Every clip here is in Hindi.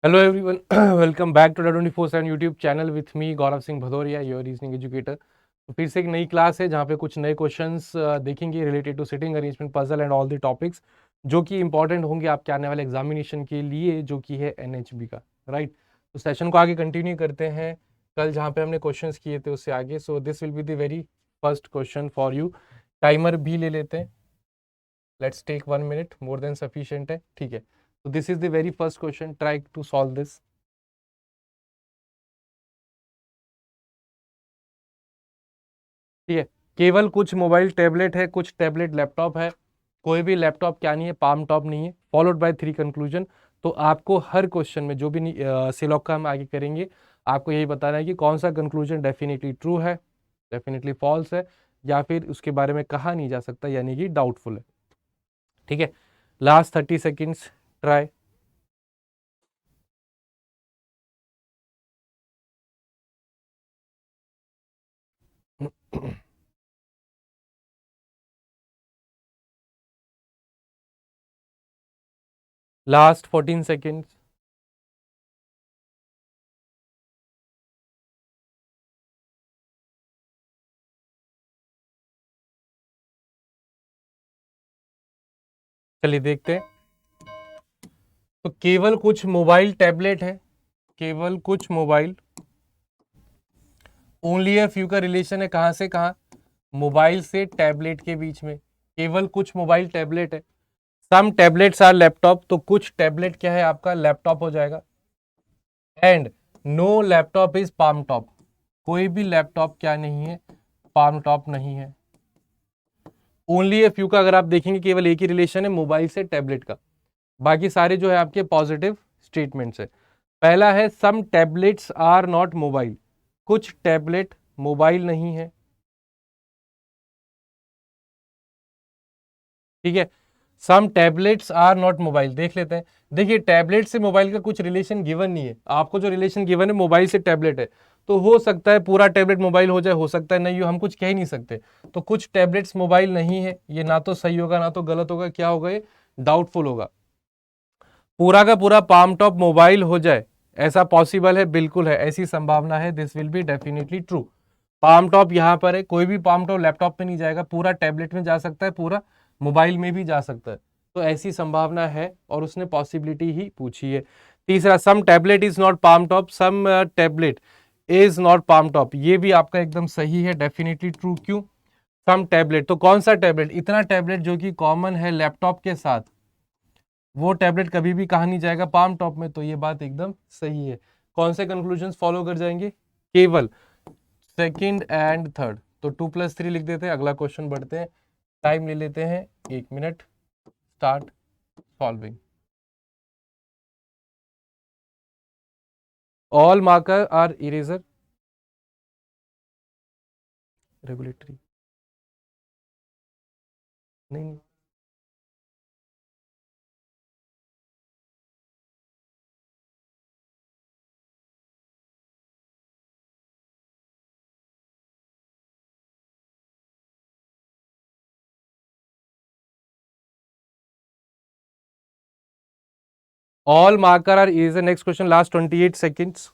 Hello everyone, welcome back to the 24/7 YouTube channel with me Gaurav Singh Bhadauria, your reasoning educator. तो फिर से एक नई क्लास है जहाँ पे कुछ नए क्वेश्चंस देखेंगे related to sitting arrangement, puzzle and all the topics जो कि इंपॉर्टेंट होंगे आपके आने वाले एग्जामिनेशन के लिए, जो कि है एनएचबी का। राइट, तो सेशन को आगे कंटिन्यू करते हैं कल जहाँ पे हमने क्वेश्चंस किए थे उससे आगे। So this will be the very first question for you. Timer भी ले लेते हैं, let's take 1 minute, more than sufficient है, ठीक है। तो this is the very first question, try to solve this. ठीक है, केवल कुछ मोबाइल टैबलेट है, कुछ टैबलेट लैपटॉप है, कोई भी लैपटॉप क्या नहीं है, पाम टॉप नहीं है, फॉलोड बाय 3 कंक्लूजन। तो आपको हर क्वेश्चन में जो भी सिलॉक का हम आगे करेंगे, आपको यही बताना है कि कौन सा कंक्लूजन डेफिनेटली ट्रू है, डेफिनेटली फॉल्स है, या फिर उसके बारे में कहा नहीं जा सकता, यानी कि डाउटफुल है। ठीक है, last 30 seconds, try. Last 14 seconds. चलिए देखते हैं। तो केवल कुछ मोबाइल टैबलेट है, केवल कुछ मोबाइल, ओनली अ फ्यू का रिलेशन है कहां से कहां, मोबाइल से टैबलेट के बीच में। केवल कुछ मोबाइल टैबलेट है, सम टैबलेट्स आर लैपटॉप, तो कुछ टैबलेट क्या है आपका लैपटॉप हो जाएगा। And no laptop is palm top, कोई भी लैपटॉप क्या नहीं है, पाम टॉप नहीं है। ओनली ए फ्यू का अगर आप देखेंगे केवल एक ही रिलेशन है, मोबाइल से टैबलेट का। बाकी सारे जो है आपके पॉजिटिव स्टेटमेंट्स है। पहला है सम टैबलेट्स आर नॉट मोबाइल, कुछ टैबलेट मोबाइल नहीं है। ठीक है, सम टैबलेट्स आर नॉट मोबाइल, देख लेते हैं। देखिए, टैबलेट से मोबाइल का कुछ रिलेशन गिवन नहीं है, आपको जो रिलेशन गिवन है मोबाइल से टैबलेट है। तो हो सकता है पूरा टैबलेट मोबाइल हो जाए, हो सकता है नहीं हो, हम कुछ कह ही नहीं सकते। तो कुछ टैबलेट्स मोबाइल नहीं है, ये ना तो सही होगा ना तो गलत होगा, क्या होगा ये, डाउटफुल होगा। पूरा का पूरा पाम टॉप मोबाइल हो जाए, ऐसा पॉसिबल है, बिल्कुल है, ऐसी संभावना है, this will be definitely true. Palm top यहाँ पर है, कोई भी पाम टॉप लैपटॉप में नहीं जाएगा, पूरा टैबलेट में जा सकता है, पूरा मोबाइल में भी जा सकता है। तो ऐसी संभावना है, और उसने पॉसिबिलिटी ही पूछी है। तीसरा, some tablet is not palm top, some tablet is not palm top, ये भी आपका एकदम सही है, डेफिनेटली ट्रू। क्यों, सम टैबलेट, तो कौन सा टैबलेट, इतना टैबलेट जो कि कॉमन है लैपटॉप के साथ, वो टैबलेट कभी भी कहा नहीं जाएगा पाम टॉप में, तो ये बात एकदम सही है। कौन से कंक्लूजन्स फॉलो कर जाएंगे, केवल सेकंड एंड थर्ड। तो 2+3 लिख देते हैं, अगला क्वेश्चन बढ़ते हैं, टाइम ले लेते हैं 1 minute, start solving. All marker are eraser, regulatory, नहीं, all marker are eraser. Next question, last 28 seconds.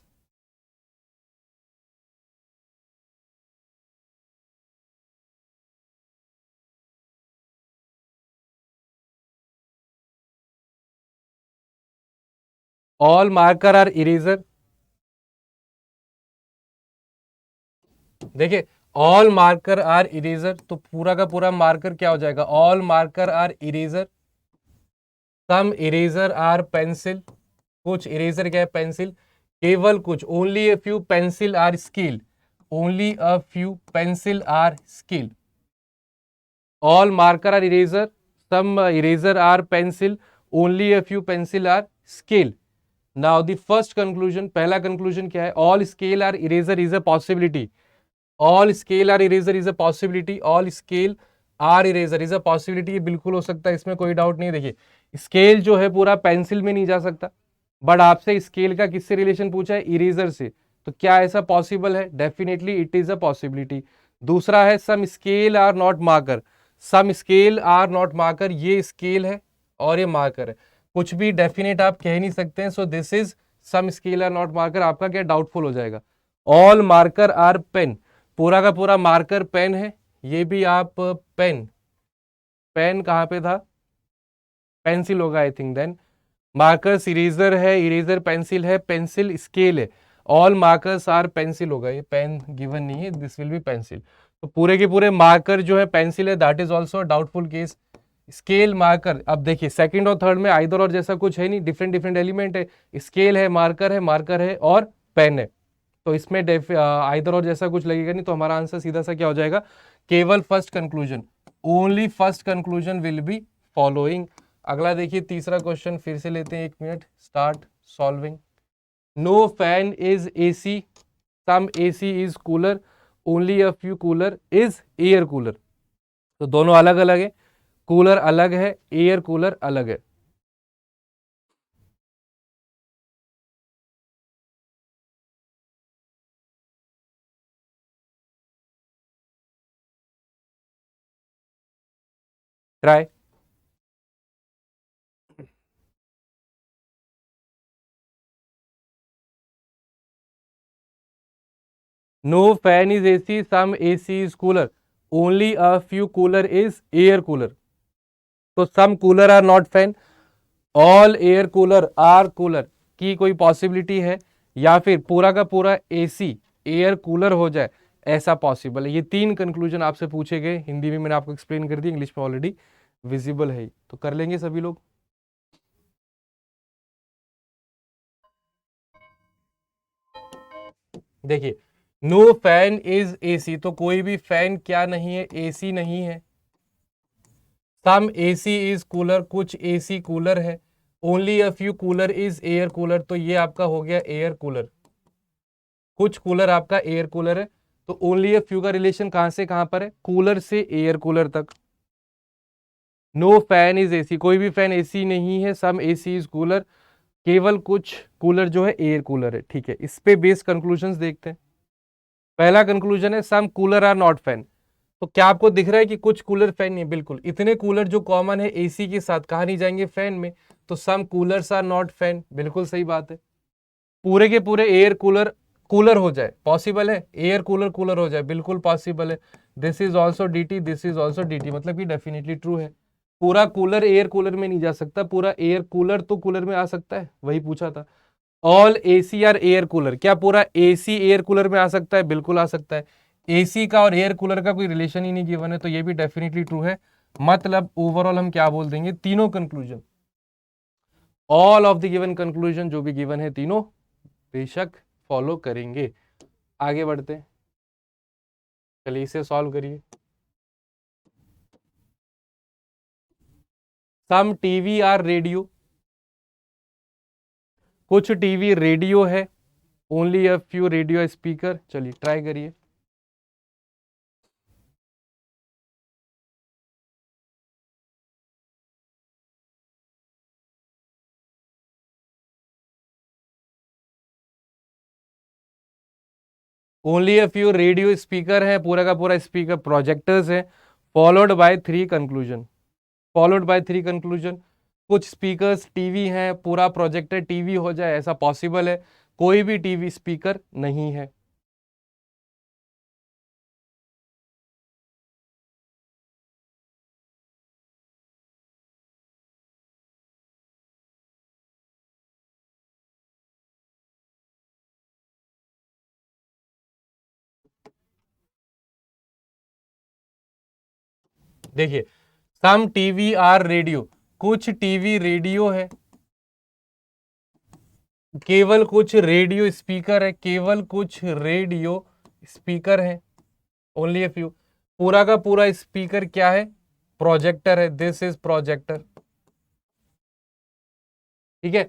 All marker are eraser, देखिए, ऑल मार्कर आर इरेजर, तो पूरा का पूरा मार्कर क्या हो जाएगा, all marker are eraser. Some eraser are pencil, कुछ इरेजर क्या है, पेंसिल। केवल कुछ, only a few pencil are scale, only a few pencil are scale. All marker are eraser, some eraser are pencil, only a few pencil are scale. Now the first conclusion, पहला कंक्लूजन क्या है, all scale are eraser is a possibility, all scale are eraser is a possibility, all scale are eraser is a possibility, ये बिल्कुल हो सकता है, इसमें कोई डाउट नहीं है। देखिए, स्केल जो है पूरा पेंसिल में नहीं जा सकता, बट आपसे स्केल का किससे रिलेशन पूछा है, इरेजर से, तो क्या ऐसा पॉसिबल है, definitely it is a possibility. दूसरा है some scale are not marker, some scale are not marker, ये स्केल है और ये मार्कर है, कुछ भी डेफिनेट आप कह नहीं सकते हैं, so this is some scale are not marker, आपका क्या डाउटफुल हो जाएगा। ऑल मार्कर आर पेन, पूरा का पूरा मार्कर पेन है, ये भी आप पेन, पेन कहाँ पे था, पेंसिल होगा I think. Then markers eraser है, इरेजर पेंसिल है, पेंसिल स्केल है, ऑल मार्कर्स आर पेंसिल होगा, ये पेन गिवन नहीं है, दिस विल बी पेंसिल। तो पूरे के पूरे मार्कर जो है पेंसिल है, that is also doubtful case. Scale marker, अब देखिए सेकंड और थर्ड में आइदर और जैसा कुछ है नहीं, डिफरेंट डिफरेंट एलिमेंट है, स्केल है, मार्कर है और पेन है, तो इसमें आइदर और जैसा कुछ लगेगा नहीं, तो हमारा आंसर सीधा सा क्या हो जाएगा, केवल first conclusion, only first conclusion will be following. अगला देखिए तीसरा क्वेश्चन, फिर से लेते हैं, 1 minute, start solving. No fan is AC, some AC is cooler, only a few cooler is air cooler. तो दोनों अलग अलग है, कूलर अलग है, एयर कूलर अलग है। Try. No fan is AC, some AC is cooler, only a few cooler is air cooler. तो some cooler are not fan, all air cooler are cooler की कोई पॉसिबिलिटी है, या फिर पूरा का पूरा एसी एयर कूलर हो जाए, ऐसा पॉसिबल है। ये 3 कंक्लूजन आपसे पूछे गए, हिंदी में मैंने आपको एक्सप्लेन कर दी, इंग्लिश में ऑलरेडी विजिबल है, तो कर लेंगे सभी लोग। देखिए नो फैन इज एसी, तो कोई भी फैन क्या नहीं है, एसी नहीं है। सम एसी इज कूलर, कुछ एसी कूलर है। Only a few cooler is air cooler, तो ये आपका हो गया एयर कूलर, कुछ कूलर आपका एयर कूलर है। तो ओनली अ फ्यू का रिलेशन कहां से कहां पर है, कूलर से एयर कूलर तक। नो फैन इज एसी, कोई भी फैन एसी नहीं है। सम एसी इज कूलर, केवल कुछ कूलर जो है एयर कूलर है। ठीक है, इस पे बेस्ड कंक्लूजन देखते हैं। पहला कंक्लूजन है सम कूलर आर नॉट फैन, तो क्या आपको दिख रहा है कि कुछ कूलर फैन नहीं है, बिल्कुल इतने कूलर जो कॉमन है एसी के साथ कहा नहीं जाएंगे फैन में, तो सम कूलर्स आर नॉट फैन, बिल्कुल सही बात है। पूरे के पूरे एयर कूलर कूलर हो जाए, पॉसिबल है, एयर कूलर कूलर हो जाए, बिल्कुल पॉसिबल है। This is also DT, this is also DT, मतलब कि डेफिनेटली ट्रू है। पूरा कूलर एयर कूलर में नहीं जा सकता, पूरा एयर कूलर तो कूलर में आ सकता है, वही पूछा था। All AC are air cooler, क्या पूरा एसी एयर कूलर में आ सकता है, बिल्कुल आ सकता है। एसी का और एयर कूलर का कोई रिलेशन ही नहीं गिवन है, तो ये भी डेफिनेटली ट्रू है। मतलब ओवरऑल हम क्या बोल देंगे, तीनों conclusion, all of the given conclusion जो भी गिवन है तीनों बेशक फॉलो करेंगे। आगे बढ़ते हैं, चलिए इसे सॉल्व करिए। सम टीवी आर रेडियो, कुछ टीवी रेडियो है, only a few radio speaker. चलिए ट्राई करिए। Only a few radio speaker है, पूरा का पूरा स्पीकर प्रोजेक्टर्स है, followed by 3 conclusion, followed by 3 conclusion. कुछ स्पीकर्स टीवी हैं, पूरा प्रोजेक्टर टीवी हो जाए, ऐसा पॉसिबल है, कोई भी टीवी स्पीकर नहीं है। देखिए सम टीवी आर रेडियो, कुछ टीवी रेडियो है, केवल कुछ रेडियो स्पीकर है, केवल कुछ रेडियो स्पीकर है, ओनली अ फ्यू। पूरा का पूरा स्पीकर क्या है, प्रोजेक्टर है, दिस इज प्रोजेक्टर। ठीक है,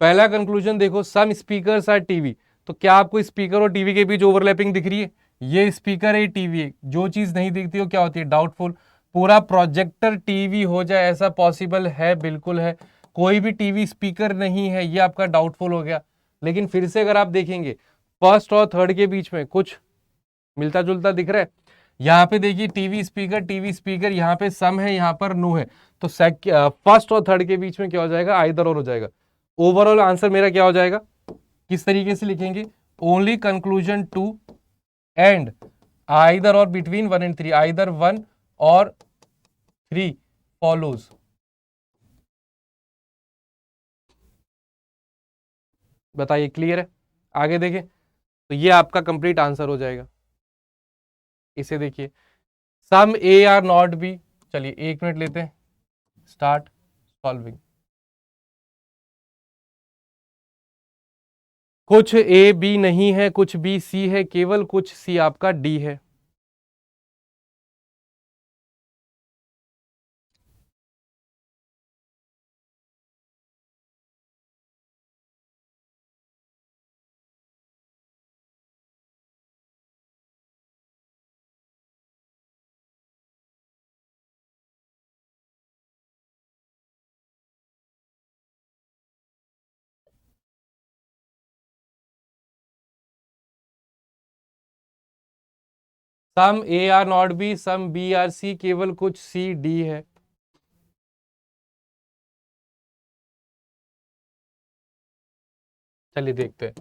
पहला कंक्लूजन देखो, सम स्पीकर्स आर टीवी, तो क्या आपको स्पीकर और टीवी के बीच ओवरलैपिंग दिख रही है, ये स्पीकर है, टीवी है, जो चीज नहीं दिखती हो क्या होती है, डाउटफुल। पूरा प्रोजेक्टर टीवी हो जाए, ऐसा पॉसिबल है, बिल्कुल है। कोई भी टीवी स्पीकर नहीं है, ये आपका डाउटफुल हो गया। लेकिन फिर से अगर आप देखेंगे फर्स्ट और थर्ड के बीच में कुछ मिलता जुलता दिख रहा है। यहाँ पे देखिए टीवी स्पीकर, यहाँ पे सम है, यहाँ पर नो है, तो फर्स्ट और थर्ड के बीच में क्या हो जाएगा, आइदर और हो जाएगा। ओवरऑल आंसर मेरा क्या हो जाएगा, किस तरीके से लिखेंगे, ओनली कंक्लूजन 2 एंड आइदर और बिटवीन 1 and 3, आइदर 1 और 3 फॉलोज। बताइए क्लियर है? आगे देखें तो ये आपका कंप्लीट आंसर हो जाएगा। इसे देखिए, सम ए आर नॉट बी, चलिए 1 मिनट लेते हैं, स्टार्ट सॉल्विंग। कुछ ए बी नहीं है, कुछ बी सी है, केवल कुछ सी आपका डी है। Some A are not B, some B are C, केवल कुछ सी डी है। चलिए देखते हैं,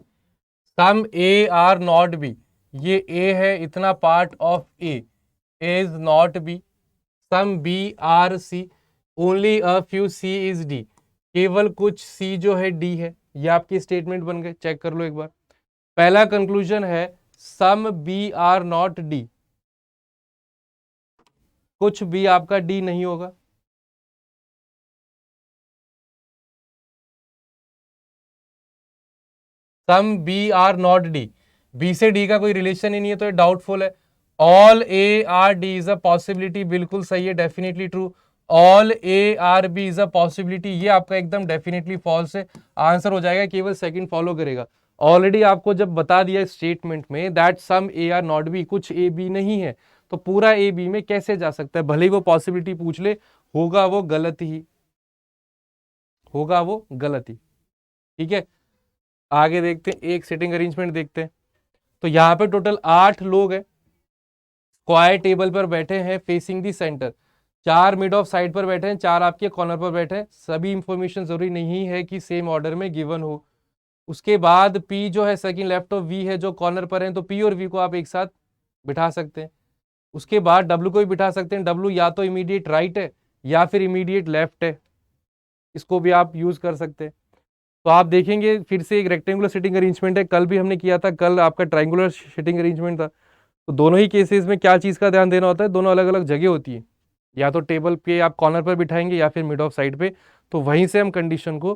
some A are not B, ये ए है, इतना part of A is not B, some B are C, only a few C is D, केवल कुछ सी जो है डी है। ये आपकी स्टेटमेंट बन गए, चेक कर लो एक बार। पहला कंक्लूजन है some B are not D, कुछ भी आपका डी नहीं होगा। Some B are not D, B से डी का कोई रिलेशन ही नहीं है तो ये डाउटफुल है। All A are D is a possibility, बिल्कुल सही है, definitely true. All A are B is a possibility, ये आपका एकदम डेफिनेटली फॉल्स है, आंसर हो जाएगा केवल सेकंड फॉलो करेगा। ऑलरेडी आपको जब बता दिया स्टेटमेंट में that some A are not B, कुछ ए बी नहीं है, तो पूरा ए बी में कैसे जा सकता है, भले ही वो पॉसिबिलिटी पूछ ले, होगा वो गलत ही, होगा वो गलत ही। ठीक है, आगे देखते हैं, एक सिटिंग अरेंजमेंट देखते हैं। तो यहाँ पे टोटल 8 लोग हैं, स्क्वायर टेबल पर बैठे हैं facing the centre, 4 mid of side पर बैठे हैं, 4 आपके कॉर्नर पर बैठे हैं। सभी इंफॉर्मेशन जरूरी नहीं है कि सेम ऑर्डर में गिवन हो। उसके बाद P जो है सेकंड लेफ्ट ऑफ V है, जो कॉर्नर पर है, तो P और V को आप एक साथ बिठा सकते हैं। उसके बाद W को भी बिठा सकते हैं, W या तो इमीडिएट राइट है या फिर इमीडिएट लेफ्ट है, इसको भी आप यूज कर सकते हैं। तो आप देखेंगे फिर से एक रेक्टेंगुलर सिटिंग अरेंजमेंट है, कल भी हमने किया था, कल आपका ट्राइंगुलर सिटिंग अरेंजमेंट था। तो दोनों ही केसेस में क्या चीज़ का ध्यान देना होता है, दोनों अलग अलग जगह होती है, या तो टेबल पे आप कॉर्नर पर बिठाएंगे या फिर मिड ऑफ साइड पे, तो वहीं से हम कंडीशन को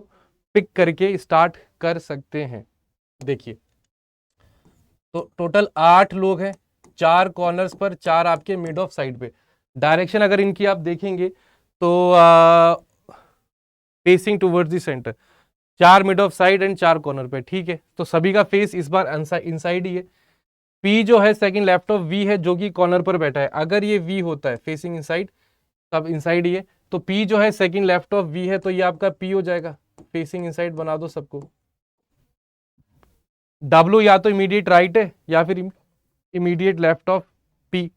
पिक करके स्टार्ट कर सकते हैं। देखिए, तो टोटल 8 लोग हैं, 4 कॉर्नर्स पर, 4 आपके मिड ऑफ साइड पे। डायरेक्शन अगर इनकी आप देखेंगे तो facing towards the centre, 4 mid of side and 4 corner पे। ठीक है, तो सभी का फेस इस बार इनसाइड ही है। P जो है सेकंड लेफ्ट ऑफ V है, जो कि कॉर्नर पर बैठा है। अगर ये V होता है फेसिंग इनसाइड, तब इनसाइड ही है। तो P जो है सेकंड लेफ्ट ऑफ V है, तो ये आपका P हो जाएगा, फेसिंग इनसाइड बना दो सबको। W या तो इमीडिएट राइट है या फिर इमीडिएट लेफ्ट ऑफ P।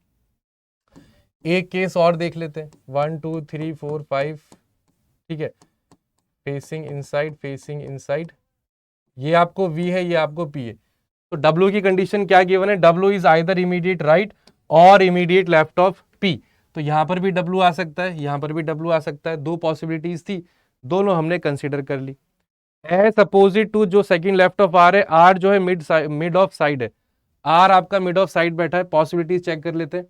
एक केस और देख लेते हैं, 1 2 3 4 5। ठीक है, फेसिंग इनसाइड, फेसिंग इनसाइड, ये आपको V है, ये आपको P है। तो W की कंडीशन क्या गिवन है, W is either immediate right और इमीडिएट लेफ्ट ऑफ P। तो यहां पर भी W आ सकता है, यहां पर भी W आ सकता है, दो पॉसिबिलिटीज थी, दोनों हमने कंसीडर कर ली। एज अपोजिट टू जो सेकंड लेफ्ट ऑफ R है, R जो है मिड ऑफ साइड है, R आपका मिड ऑफ साइड बैठा है। पॉसिबिलिटीज चेक कर लेते हैं।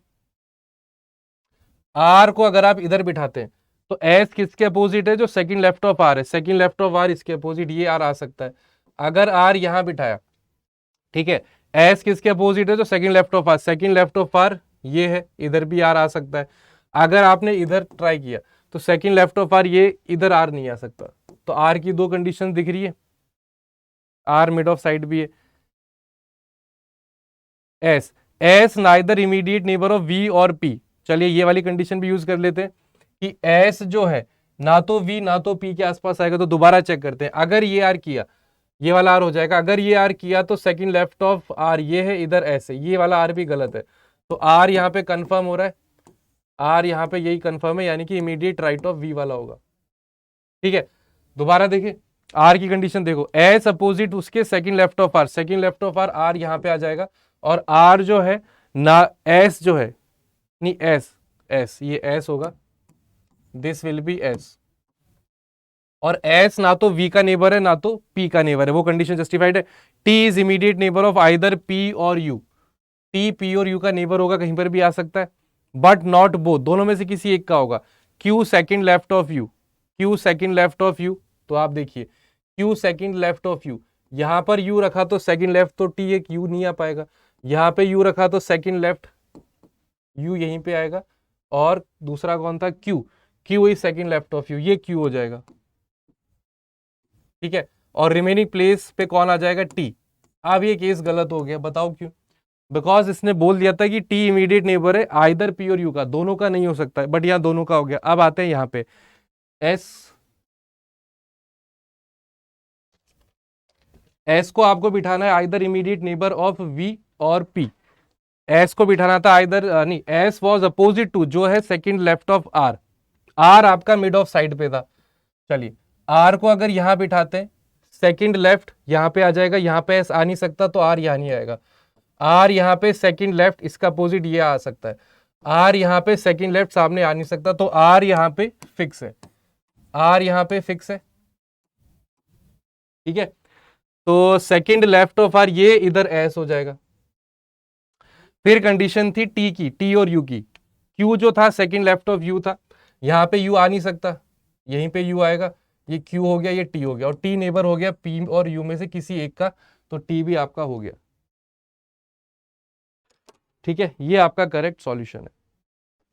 R को अगर आप इधर बिठाते हैं तो S किसके अपोजिट है, जो सेकंड लेफ्ट ऑफ R है, सेकंड लेफ्ट ऑफ R इसके अपोजिट, ये R आ सकता है। अगर R यहां बिठाया, ठीक है, एस किसके अपोजिट है, जो second left of R, second left of R ये है, इधर भी आर आ सकता है। अगर आपने इधर ट्राई किया तो सेकंड लेफ्ट ऑफ आर, ये इधर आर नहीं आ सकता। तो आर की दो कंडीशन दिख रही है, आर मिड ऑफ साइड भी है। S, S neither immediate neighbour of V और पी, चलिए ये वाली कंडीशन भी यूज कर लेते हैं कि एस जो है ना तो वी ना तो पी के आसपास आएगा। तो दोबारा चेक करते हैं, अगर ये आर किया, ये वाला आर हो जाएगा। अगर ये आर किया तो सेकंड लेफ्ट ऑफ आर ये है, इधर ऐसे, ये वाला आर भी गलत है। तो आर यहाँ पे कंफर्म हो रहा है, आर यहाँ पे यही कंफर्म है, यानी कि इमीडिएट राइट ऑफ वी वाला होगा। ठीक है, दोबारा देखिए, आर की कंडीशन देखो, एस अपोजिट उसके second left of R, second left of R, R यहां पे आ जाएगा, और आर जो है ना, एस जो है, नहीं एस, एस ये एस होगा, दिस विल बी एस, और एस ना तो वी का नेबर है ना तो पी का नेबर है, वो कंडीशन जस्टिफाइड है। T is immediate neighbour of either P और यू, टी पी और यू का नेबर होगा, कहीं पर भी आ सकता है, बट नॉट बोथ, दोनों में से किसी एक का होगा। Q second left of you, Q second left of you, तो आप देखिए Q second left of you, यहां पर यू रखा तो सेकंड लेफ्ट तो टी एक, यू नहीं आ पाएगा, यहां पे यू रखा तो सेकंड लेफ्ट यू यहीं पे आएगा, और दूसरा कौन था, Q, Q is second left of you, ये क्यू हो जाएगा, ठीक है, और रिमेनिंग प्लेस पे कौन आ जाएगा, टी। अब ये केस गलत हो गया, बताओ क्यों, बिकॉज इसने बोल दिया था कि टी इमीडिएट नेबर है आइदर पी और यू का, दोनों का नहीं हो सकता है, बट यहाँ दोनों का हो गया। अब आते हैं यहाँ पे एस, एस को आपको बिठाना है either immediate neighbour of V और पी, एस को बिठाना था आइदर नहीं, एस वाज अपोजिट टू जो है second left of R, R आपका मिड ऑफ साइड पे था, चलिए आर को अगर यहां बिठाते हैं, सेकंड लेफ्ट यहां पे आ जाएगा, यहां पे एस आ नहीं सकता तो आर यहां नहीं आएगा, आर यहां पे सेकंड लेफ्ट, इसका अपोजिट ये आ सकता है, आर यहां पे सेकंड लेफ्ट सामने आ नहीं सकता, तो आर यहां पे फिक्स है, आर यहां पे फिक्स है, ठीक है, तो सेकंड लेफ्ट ऑफ आर ये इधर एस हो जाएगा। फिर कंडीशन थी टी की, टी और यू की, क्यू जो था सेकंड लेफ्ट ऑफ यू था, यहां पे यू आ नहीं सकता, यहीं पे यू आएगा, ये क्यू हो गया, ये टी हो गया, और टी नेबर हो गया पी और यू में से किसी एक का, तो टी भी आपका हो गया, ठीक है, ये आपका करेक्ट सॉल्यूशन है।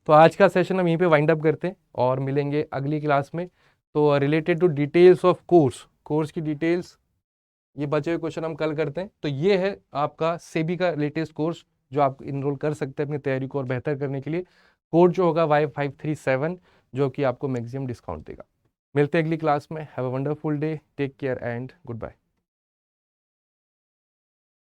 तो आज का सेशन हम यहीं पे वाइंड अप करते हैं और मिलेंगे अगली क्लास में। तो related to details of course, course की डिटेल्स, ये बचे हुए क्वेश्चन हम कल करते हैं। तो ये है आपका सेबी का लेटेस्ट कोर्स जो आप इनरोल कर सकते हैं अपनी तैयारी को और बेहतर करने के लिए। कोड जो होगा Y537, जो कि आपको मैक्सिमम डिस्काउंट देगा। मिलते हैं अगली क्लास में। Have a wonderful day, take care and good bye.